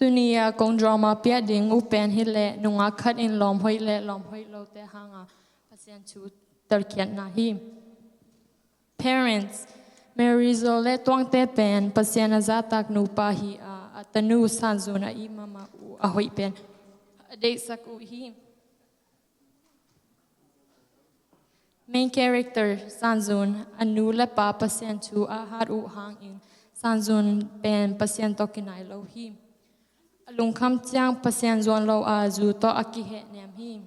Tunia kong drama pia ding upen hile nunga cut in lom hoi lo te hanga pasien chu terkian na hi. Parents, Merizo le tuang te pen pasien azatak nu pahi atanu sanzuna I mama u ahoi pen adei saku hi. Main character sanzun anu le pa pasien chu ahar u hang in sanzun pen pasien tokinai lo hi. Lung kham chiang pasien zuan lo a zu to aki he nem hi.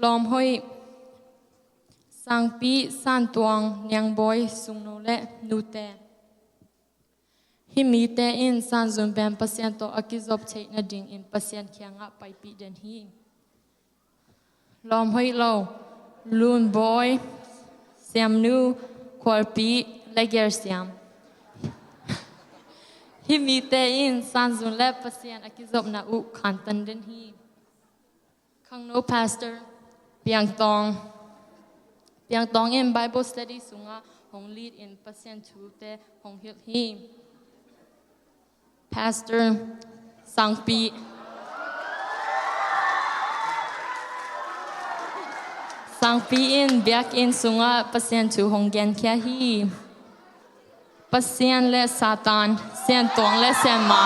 Lom hoi sang pi san tuang nyang boy sung no le nu te. Hi mi te in san zun ben pasien to aki zop chei na ding in pasien kianga pai pi den hi. Lom hoi lo lun boy siam nu kwal pi leger siam. Hi mi te in san zun le pasien aki zop na u kantan den hi. Kang no pastor Piang tong in Bible study sunga hong lead in pasien chu te hong hil hi. Pastor sang pi in biak in sunga pasien chu hong gen kya hi. Pasien le satan sien tong le sien ma.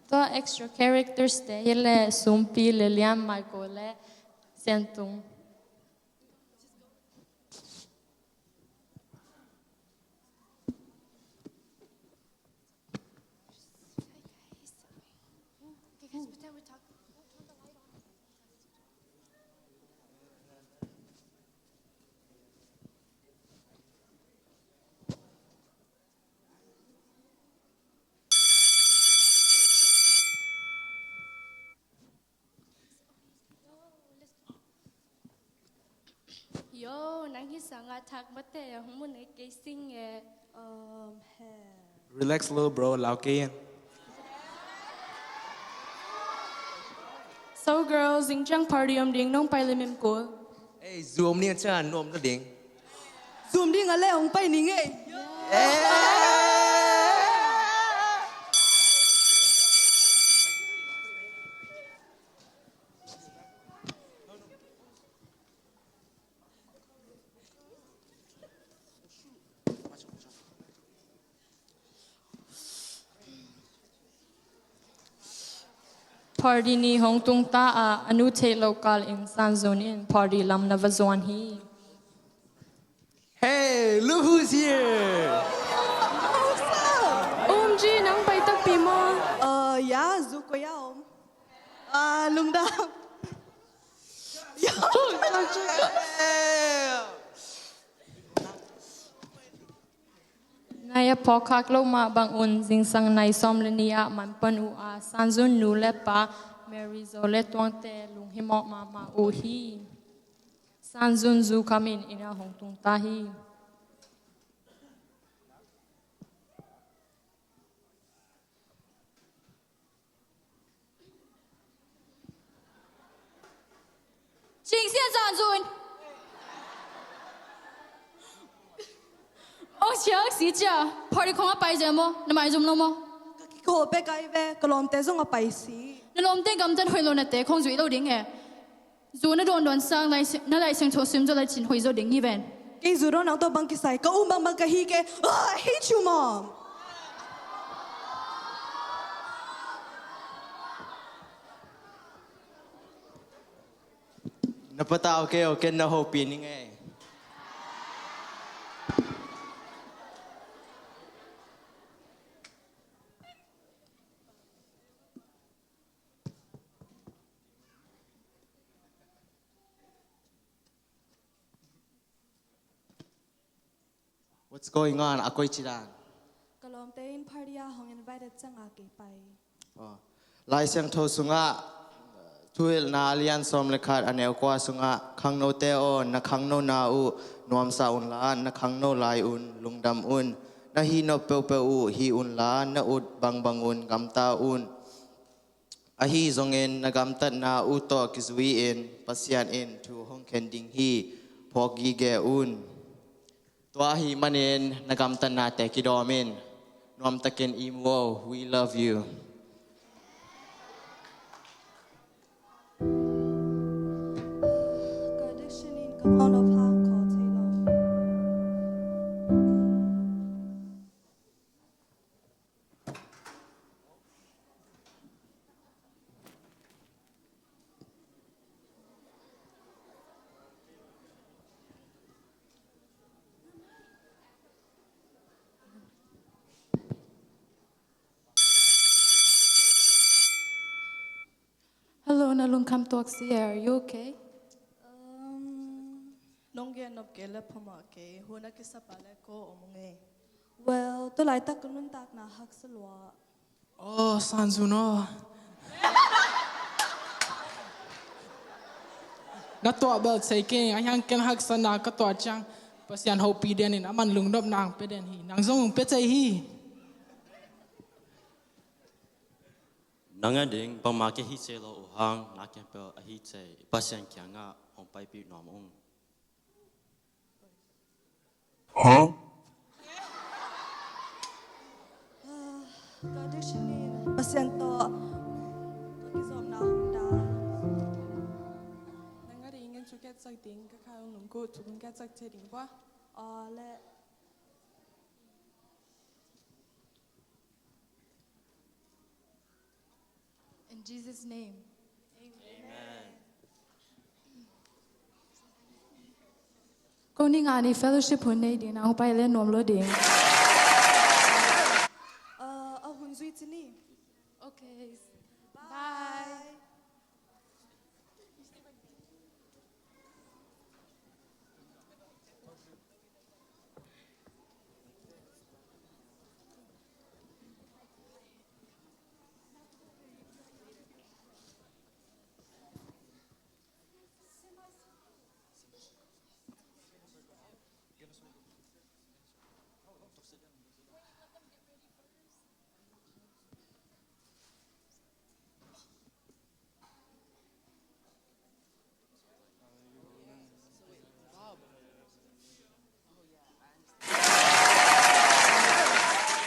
To extra characters te hele Sumpi, Lilian, Michael le Sentung. Yo, nang hisanga thak mate humun ay casing Relax little bro, lauke. So girls, ingjang party ding nong pailimim ko. Hey, zoom ni cha nom na ding. Zoom ding ale ong pai ning Party ni hong tung ta anu te local in San Zone in party lam na vazuan hi. Hey, look who's here. OMG, nang pai tak pi mo. Ya, zu ko ya om. Lung da. Naya pokak lo ma bang un zing sang nai som le niya man pan u San Zone nu le pa Mary zo le tuang te lung himok ma u hi. San Zone zu kamin ina hong tung ta hi. Jing xian San Zun. Ông chiang xí chia, party không áp bài gì mo, nằm ai zoom mo. Ko pe kai ve kolom te zong a pai si. Nè lom tên cầm tên hồi lô nè té không dụi đâu đỉnh dù nó đồn sang lại sang chỗ sim cho lại chín hồi rồi đỉnh như vậy. Ke zu ro nang to bang ki sai ka bang ka hi ke. I hate you mom. Napata okay na ho pining eh. What's going on? Ako'y chiran. lom te in party hong invited changa ke pai. ลายเสียงโทสุงะทุยนาเลียนสมเลขาดอันเอวกว่าสุงะขังโนเตโอนักขังโนนาอูนวมสาอุนลานักขังโนลายอุนลุงดำอุนนาฮีโนเปวเปอูฮีอุนลานาอุดบังบังอุนกำตาอุนอาฮีซงเอ็นนักกำตัดนาอูโตกิสวีเอ็นปัสยานเอ็นทูห้องเคนดิงฮีพอกีเกอุนตัวฮีมันเอ็นนักกำตัดนาแต่กิดอมินนวมตะเกนอิมโว we love you Addiction in come out of hang call Taylor. Hello, Nalung Kam Talk here. Are you okay? Nonggen nop kele phama ke huna ki sapale ko omunge. Well, to lai tak kunun tak na hak selwa. Oh, Sanzuno. Nato bel taking ayang ken hak sana ka to chang pasian hopi den in aman lungdop nang peden hi nang zong pete hi nanga ding bang ma ke hi se lo hang na ke pe a hi che pasian kyanga hong pai pi nom ong Addiction in pasien to kizom na hong da. Nanga ri ingen chuket sak ding ka ka lum ko chukun ka sak che ding ba Le In Jesus' name. Kung ni nga ni fellowship hunay din ang pai le nom lo ding. a hun zui tini. Okay. Bye.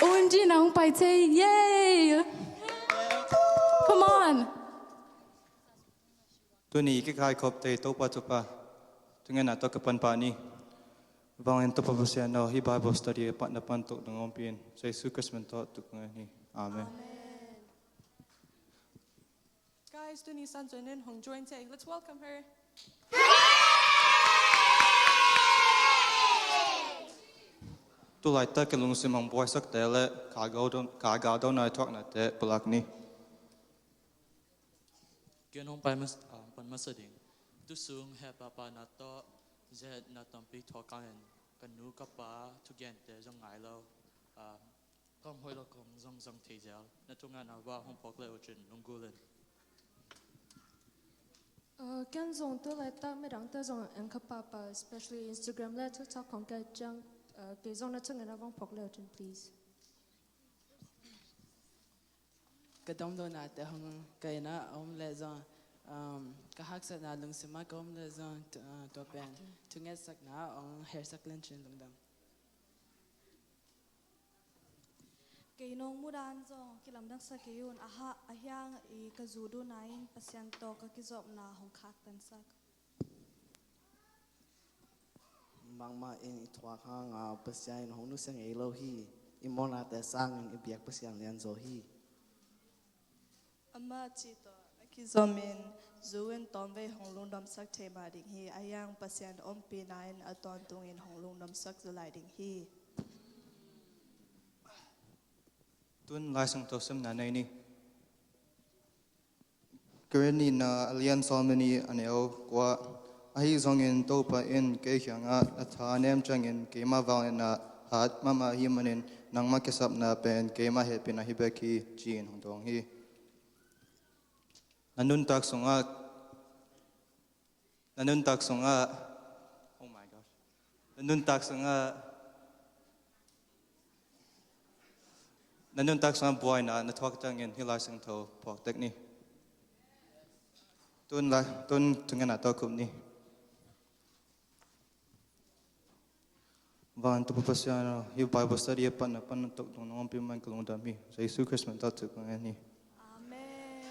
Unji na ang pai che. Yay! Come on. ตัวนี้ก็คล้ายครบเตยโตปัจจุบันถึงงั้นนะตัวกับปันปานี่บางเอ็นตัวพัฒนาที่ Bible study ปันนับปันตุกดังอมเพียนใช้สุขสมันต่อตุกงั้นนี่อาเมน guys do ni san join in hong join te let's welcome her ตัวหลายตากันลงสิมังบอยสักแต่ละขาเกาดอนายทอกนะแต่ปลักนี่ ken hong pai mas pan mas ding tu sung he pa pa na to je na tom pi tho kan nu ka pa tu gen te jong ngai lo kom hoi lo kom zong thei jal na tu nga na wa hong pok le o chin long gulen Kan zong tu lai ta me dang ta zong ang kapapa especially Instagram la TikTok kong ka jang ke zong na chung na wang pok le chen please. ka dom do na te hong ka na om le zong ka hak sa na lung sima ka om le zong to pen tunget sak na ong hair sak len chin lung dam Kay nong mudan zong kilam dang sa kayun ahyang I kazudo nain pasien to kakizom na hong kak tan sak. Mang ma in itwa hang pasien hong nu sang elo hi imona te sang in ibiak pasien lian zo hi Ama chito akizomin zuin tombe honglung dam sak te ma ding hi ayang pasien ompi nain aton tungin honglung dam sak zulai ding hi ตุนลายสังตัวสมนาในนี่กรณีน่าเลียนซอมนี่อันเอวกว่าไอ้ซองเงินโตปะอินเกี่ยงอ่ะอัฐานเนมจังเงินเกี่ยมาวางน่ะ hạt mà hi manin nang ma kesap na pen ke ma he pin a hi beki chin hong dong hi nanun tak songa oh my gosh nanun tak songa boy na thok tangin hi la sing tho pok tek ni tun tungen na to kum ni van tu pasya hi Bible study pan tok dong ngom pi man kulong dam hi sa Yesus Kristus ta tu kong ni Amen.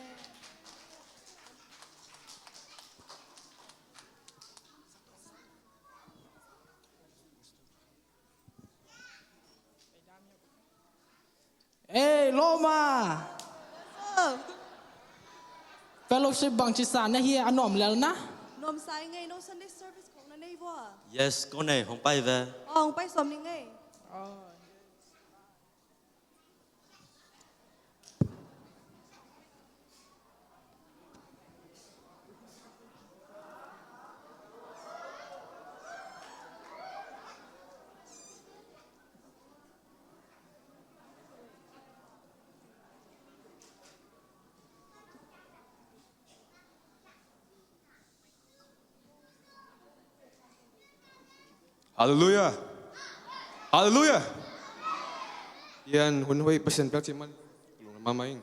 Hey Loma Fellowship bang chisan na hi anom lel na นมสายไง no Sunday service ของนั่นเองว่า Yes, con này không bay về. อ๋อไปสมยังไง Hallelujah. Hallelujah. Yan hunhoy pasien pek ciman. Kulong mamaing.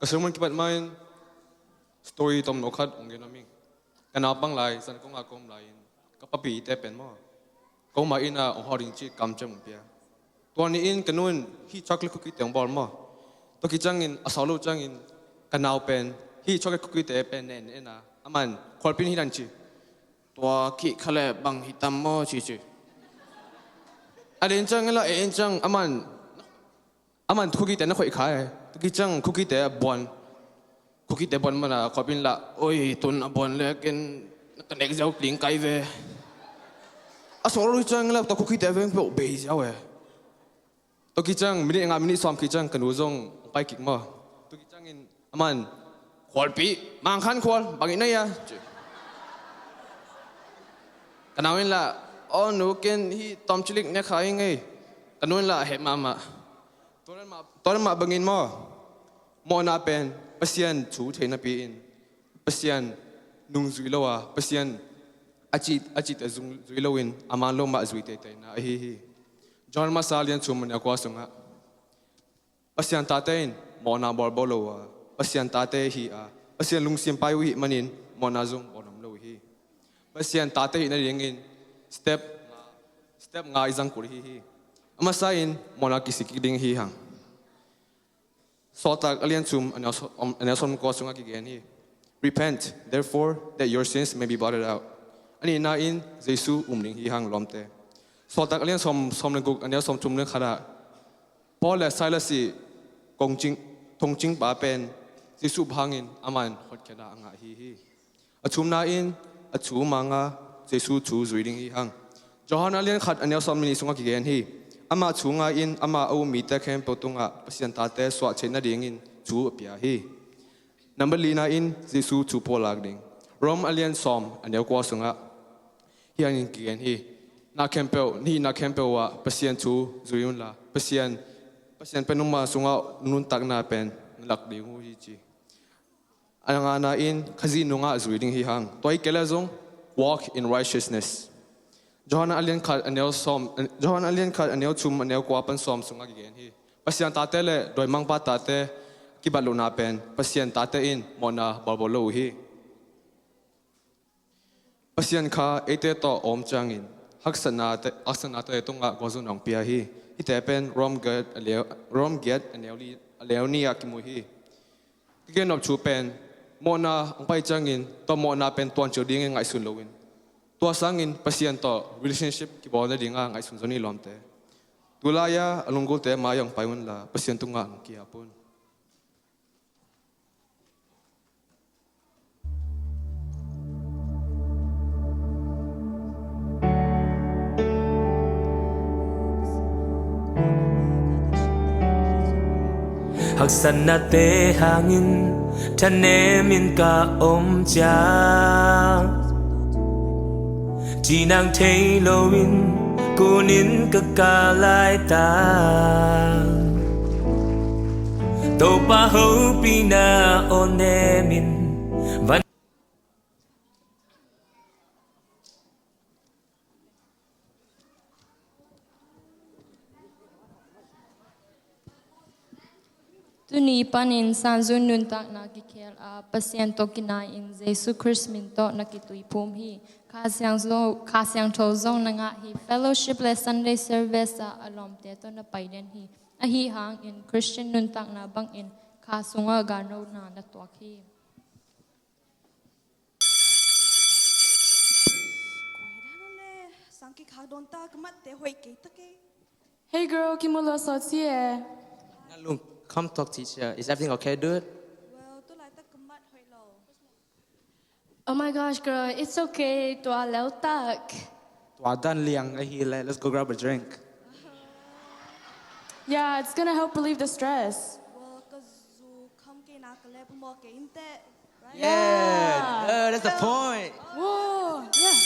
Kasuman kipat main story tom nokat onggen naming. Kanapang lai san kong akom lain. Kapapi te pen mo. Kong main na ong horing chi kam chem pia. Tuan ni in kanun hi chocolate cookie te ong bol mo. To ki changin asalo changin kanao pen hi chocolate cookie te pen nen na. Aman kwalpin hi dan chi. Tua ki khale bang hitam mo chi chi. Ada encang lah, encang aman cookie teh nak kau ikai, cookie teh bon mana kau bin lah, oi tun bon lekin nak jauh ling kai ve. Asal encang lah, tu cookie teh veng pun bezi jauh. Tu encang minit suam encang kenuzong pai kik mah. Tu encangin aman kual pi, mangkan kual, bagi na ya. Kenawin lah. Oh, nuken hi tom cilik ne khai ngai. Kanun la he mama. Toran ma bangin mo na pen pasien chu the na pi in. Pasien nung zui lawa, pasien achit azung zui lawin aman lo ma zui te na hi. John masalian chuman akwa sunga. Pasien tatein mo na borbolo pasien tate hi a. Pasien lung sim pai wi manin mo na zung bonam lo hi. Pasien tate hi na ringin step nga izang kuri hi amasain mona kisikiding hi hang sota alien chum anason ko sunga ki gen hi repent therefore that your sins may be blotted out ani na in jesu umning hi hang lomte sota alien som naguk anasom chum ne khara paul la silasi tongching ba pen jesu bhangin aman hot kena anga hi achum na in achu manga Jesu chu zuiding hi hang Johan alien khat anel som mini sunga ki gen hi ama chunga in ama au mi ta khem potunga pasien ta te swa chena ding in chu apia hi number lina in Jesu chu polag ding rom alien som anel kwa sunga hi an ki gen hi na kempel wa pasien chu zuiun la pasien penuma sunga nun tak na pen lak ding hu hi chi anga na in khazi nunga zuiding hi hang toy kelazong walk in righteousness. Johan alien khat anel chum anel kwapan som sunga gen hi. Pasien tate le doi mangpa tate kibaluna pen pasien tate in mona balbolo hi. Pasien kha ete to om changin haksana te tunga gozun ong pia hi. Ite pen rom get anel ni akimu hi. Gen op chu pen mona ang pai changin to mona pen tuan choding ngai sun lowin tua sangin pasien to relationship ki bona dinga ngai sun zoni lomte tulaya alungul te mayong paiun la pasien tunga ki apun Haksana te hangin tanemin ka omja Jinang te lowin kunin kekalai ta Tau pahau pina onemin Van Tuni panin sanzun nun tak na kikel a pasyento kina in Jesu Christ minto na kitui pum hi kasyang cho zong na nga hi fellowship le Sunday service a alom te to na paiden hi a hi hang in Christian nun tak na bang in kasunga gano na tuak hi Sangki khadon ta kamat te hoi ke take. Hey girl, kimula sotie. Look, come talk teacher. Is everything okay, dude? Well, tu lai ta kamat hoi lo. Oh my gosh, girl, it's okay. Tua leo tak. Wadan liang ahile. Let's go grab a drink. Yeah, it's gonna help relieve the stress. Well, kazu kam ke na kale pumo ke inte. Right? Yeah, that's the point. Whoa, yeah.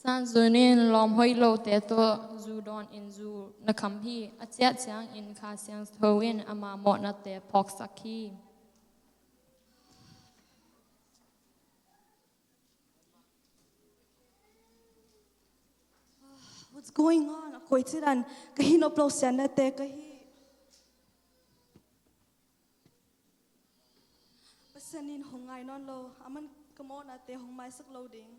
san zunin lom hoi lo te to zu don in zu na kam hi a chia chiang in kasyang thoin ama mo na te pok sakhi What's going on? Koi chiran kahi no plo sian na te kahi. Pasanin hongai non lo aman kamo na te hongmai sak loading.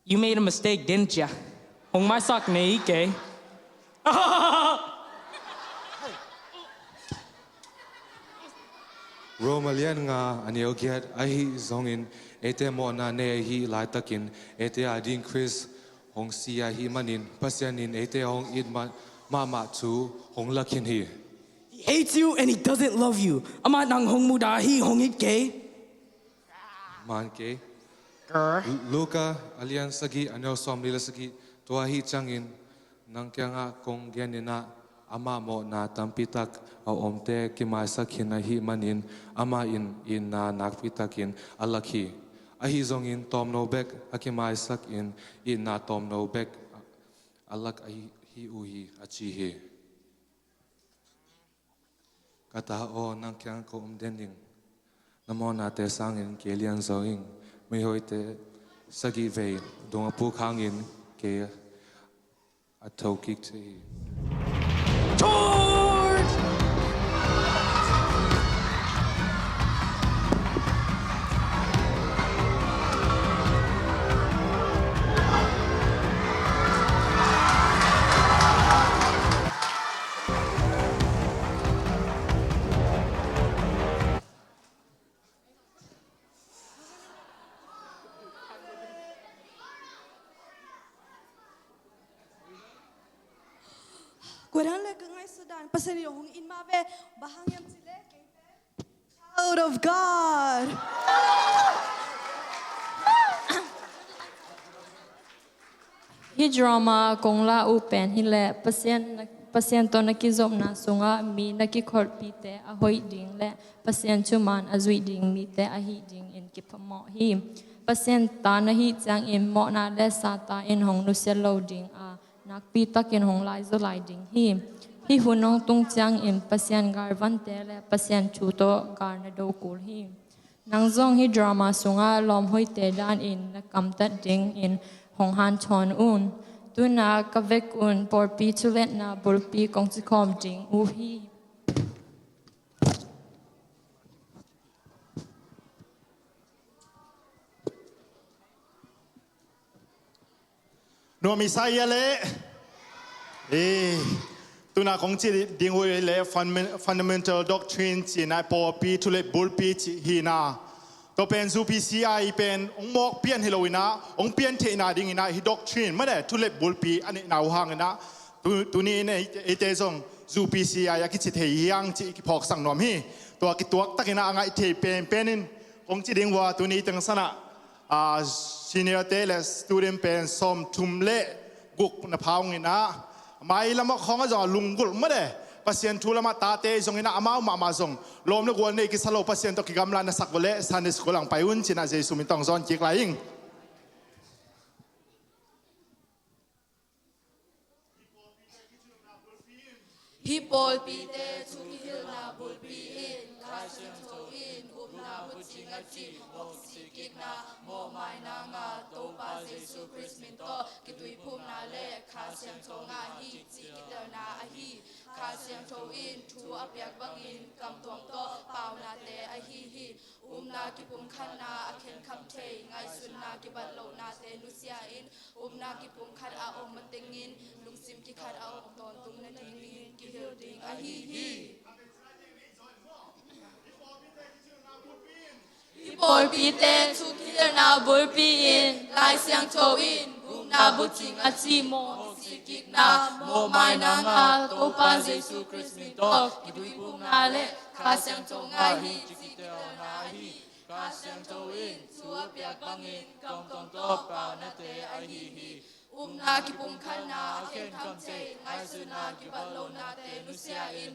You made a mistake, didn't ya? Hong mai sak ne ike. Romalian nga anio giat ahi zongin ete mo na ne hi lai takin ete adin Chris hong sia hi manin pasyanin ete hong idma mama tu hong lakin hi. He hates you and he doesn't love you. Ama nang hong muda hi hong ike. Man ke Luka alian sagi anio som lila sagi tua hi changin nang kya nga kong genina ama mo na tampitak au omte kimai sakhin na hi manin ama in na nakpitakin alaki ahi zongin tom no bek akimai sakin in na tom no bek alak ahi hi uhi achi hi kata o nang kyang ko umdending namo na te sangin kelian zoing mi hoite sagi vei dong pu khangin ke atokik te Kuran le kangai sudan pasani hong in ma be bahang yam sile ke child of God. hi drama kong la upen hi le pasien to na ki zom na sunga mi na ki khor pi te a hoi ding le pasien chuman a zui ding mi te a hi ding in ki phamo hi pasien ta na hi chang in mo na le sa ta in hong nu se lo ding a nak pi takin hong lai zo lai ding hi hunong tung chang in pasien gar van te le pasien chu to gar na do kul hi nang zong hi drama sunga lom hoi te dan in na kam tat ding in hong han chon un tu na ka vek un por pi tu let na bur pi kong chi khom ding u hi No misaya le. tu na kong chi ding hui le fundamental doctrine chi na po pi tu le bul pi chi hi na to pen UPCI pen ong mok pian hiloina ong pian the na ding ina hi doctrine ma de tu le bul pi ani na hang na tu ni ne ite zong UPCI ya ki chi the yang chi ki phok sang nom hi to ki tuak takina anga the pen penin ong chi ding wa tu ni tang sana senior tele student pen som tum le guk na phawng ina mai lama khong a lungul ma de pasien thu lama ta te zong ina amau ma zong lom le gol nei ki salo pasien to ki gamla na sakole san school ang payun china jesu min tong zon ki klaing Hipol pite tukihil na bulpiin kasing toin na buting at si sikik na mo mai na nga topa Jesu Christ minto kitui pum na le kasing to nga hi sikik na ahi kasing toin tu apyak bangin kam tuam to pau na te ahi hi na kipum khan na akhen kham the ngai sun na ki ban lo na te lucia in na kipum khan a om matingin lungsim ki khan a om ton tung na ding ki hil ding a hi hi Ipol pite tu kir na bul pi in lai siang to in na buting a chi mo sikik na mo mai na nga to pa Jesu Christ min to ki pum na le ka siang to nga hi ki na hi ka siang to in tu apyak bangin kam tong to pa na te a hi hi na ki pum khan na akhen kam che ngai su na ki ba lo na te nu sia in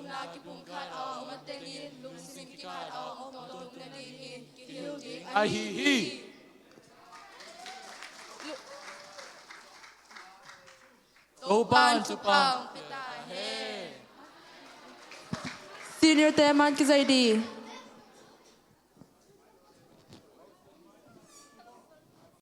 na ki pum khan a ma te in lung sim ki khan a to tung na di in ki hil di a hi hi Opan to pang pita he Senior Teman Kizaydi.